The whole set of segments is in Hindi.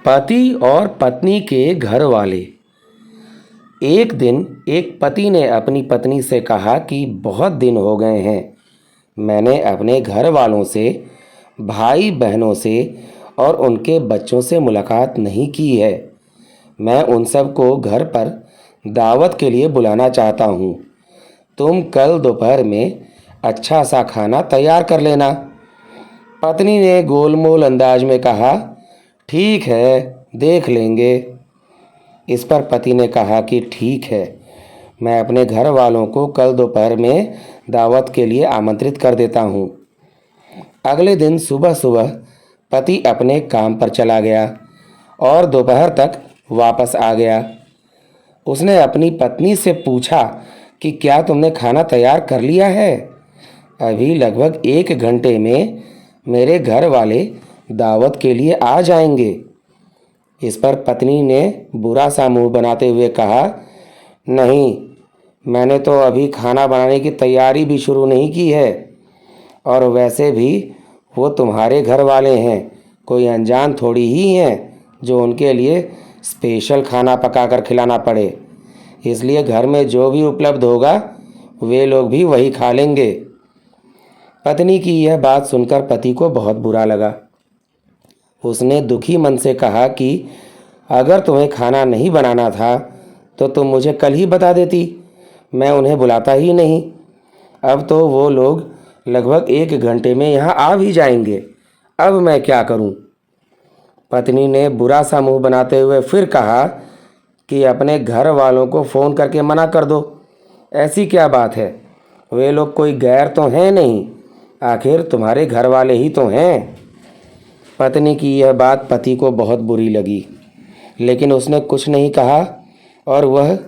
पति और पत्नी के घर वाले। एक दिन एक पति ने अपनी पत्नी से कहा कि बहुत दिन हो गए हैं, मैंने अपने घर वालों से, भाई बहनों से और उनके बच्चों से मुलाकात नहीं की है। मैं उन सब को घर पर दावत के लिए बुलाना चाहता हूँ। तुम कल दोपहर में अच्छा सा खाना तैयार कर लेना। पत्नी ने गोलमोल अंदाज में कहा, ठीक है, देख लेंगे। इस पर पति ने कहा कि ठीक है, मैं अपने घर वालों को कल दोपहर में दावत के लिए आमंत्रित कर देता हूँ। अगले दिन सुबह सुबह पति अपने काम पर चला गया और दोपहर तक वापस आ गया। उसने अपनी पत्नी से पूछा कि क्या तुमने खाना तैयार कर लिया है? अभी लगभग 1 घंटे में मेरे घर वाले दावत के लिए आ जाएंगे। इस पर पत्नी ने बुरा सा मुंह बनाते हुए कहा, नहीं, मैंने तो अभी खाना बनाने की तैयारी भी शुरू नहीं की है। और वैसे भी वो तुम्हारे घर वाले हैं, कोई अनजान थोड़ी ही हैं जो उनके लिए स्पेशल खाना पकाकर खिलाना पड़े। इसलिए घर में जो भी उपलब्ध होगा वे लोग भी वही खा लेंगे। पत्नी की यह बात सुनकर पति को बहुत बुरा लगा। उसने दुखी मन से कहा कि अगर तुम्हें खाना नहीं बनाना था तो तुम मुझे कल ही बता देती, मैं उन्हें बुलाता ही नहीं। अब तो वो लोग लगभग 1 घंटे में यहाँ आ भी जाएंगे। अब मैं क्या करूँ? पत्नी ने बुरा सा मुंह बनाते हुए फिर कहा कि अपने घर वालों को फ़ोन करके मना कर दो। ऐसी क्या बात है, वे लोग कोई गैर तो हैं नहीं, आखिर तुम्हारे घर वाले ही तो हैं। पत्नी की यह बात पति को बहुत बुरी लगी, लेकिन उसने कुछ नहीं कहा और वह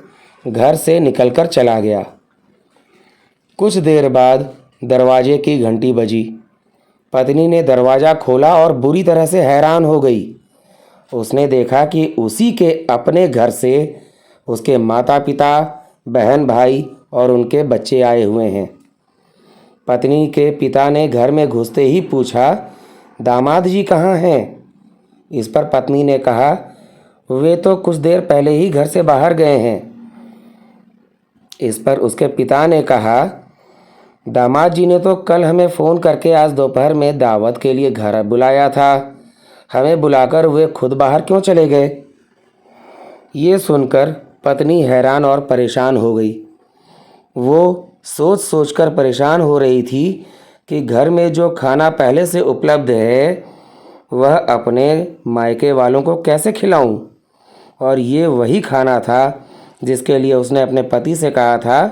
घर से निकलकर चला गया। कुछ देर बाद दरवाजे की घंटी बजी। पत्नी ने दरवाज़ा खोला और बुरी तरह से हैरान हो गई। उसने देखा कि उसी के अपने घर से उसके माता पिता, बहन भाई और उनके बच्चे आए हुए हैं। पत्नी के पिता ने घर में घुसते ही पूछा, दामाद जी कहाँ हैं? इस पर पत्नी ने कहा, वे तो कुछ देर पहले ही घर से बाहर गए हैं। इस पर उसके पिता ने कहा, दामाद जी ने तो कल हमें फ़ोन करके आज दोपहर में दावत के लिए घर बुलाया था, हमें बुलाकर वे खुद बाहर क्यों चले गए? ये सुनकर पत्नी हैरान और परेशान हो गई। वो सोच सोचकर परेशान हो रही थी कि घर में जो खाना पहले से उपलब्ध है वह अपने मायके वालों को कैसे खिलाऊं? और ये वही खाना था जिसके लिए उसने अपने पति से कहा था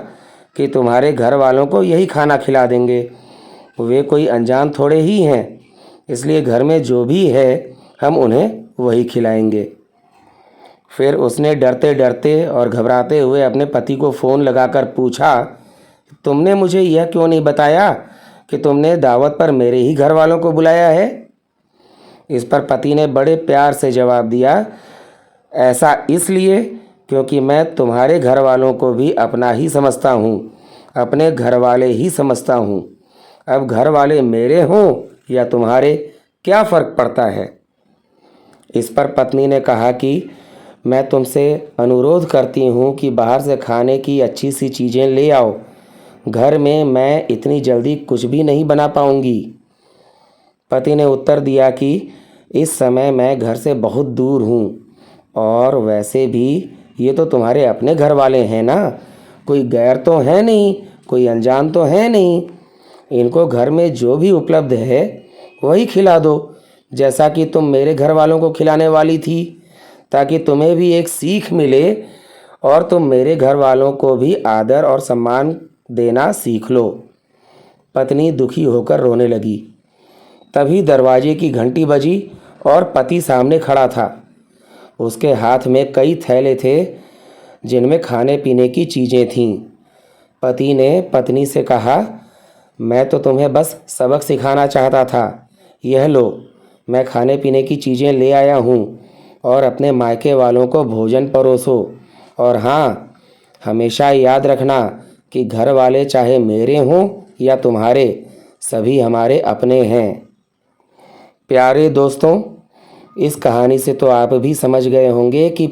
कि तुम्हारे घर वालों को यही खाना खिला देंगे। वे कोई अनजान थोड़े ही हैं, इसलिए घर में जो भी है हम उन्हें वही खिलाएंगे। फिर उसने डरते डरते और घबराते हुए अपने पति को फ़ोन लगाकर पूछा, तुमने मुझे यह क्यों नहीं बताया कि तुमने दावत पर मेरे ही घर वालों को बुलाया है? इस पर पति ने बड़े प्यार से जवाब दिया, ऐसा इसलिए क्योंकि मैं तुम्हारे घर वालों को भी अपना ही समझता हूँ, अपने घर वाले ही समझता हूँ। अब घर वाले मेरे हों या तुम्हारे, क्या फ़र्क पड़ता है? इस पर पत्नी ने कहा कि मैं तुमसे अनुरोध करती हूँ कि बाहर से खाने की अच्छी सी चीज़ें ले आओ। घर में मैं इतनी जल्दी कुछ भी नहीं बना पाऊँगी। पति ने उत्तर दिया कि इस समय मैं घर से बहुत दूर हूँ और वैसे भी ये तो तुम्हारे अपने घर वाले हैं ना, कोई गैर तो है नहीं, कोई अनजान तो है नहीं। इनको घर में जो भी उपलब्ध है वही खिला दो, जैसा कि तुम मेरे घर वालों को खिलाने वाली थी, ताकि तुम्हें भी एक सीख मिले और तुम मेरे घर वालों को भी आदर और सम्मान देना सीख लो। पत्नी दुखी होकर रोने लगी। तभी दरवाजे की घंटी बजी और पति सामने खड़ा था। उसके हाथ में कई थैले थे जिनमें खाने पीने की चीज़ें थीं। पति ने पत्नी से कहा, मैं तो तुम्हें बस सबक सिखाना चाहता था। यह लो, मैं खाने पीने की चीज़ें ले आया हूँ और अपने मायके वालों को भोजन परोसो। और हाँ, हमेशा याद रखना कि घर वाले चाहे मेरे हों या तुम्हारे, सभी हमारे अपने हैं। प्यारे दोस्तों, इस कहानी से तो आप भी समझ गए होंगे कि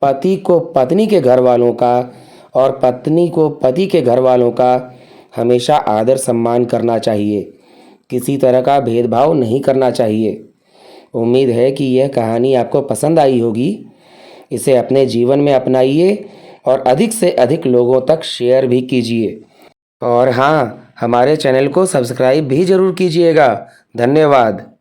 पति को पत्नी के घर वालों का और पत्नी को पति के घर वालों का हमेशा आदर सम्मान करना चाहिए। किसी तरह का भेदभाव नहीं करना चाहिए। उम्मीद है कि यह कहानी आपको पसंद आई होगी। इसे अपने जीवन में अपनाइए और अधिक से अधिक लोगों तक शेयर भी कीजिए। और हाँ, हमारे चैनल को सब्सक्राइब भी ज़रूर कीजिएगा। धन्यवाद।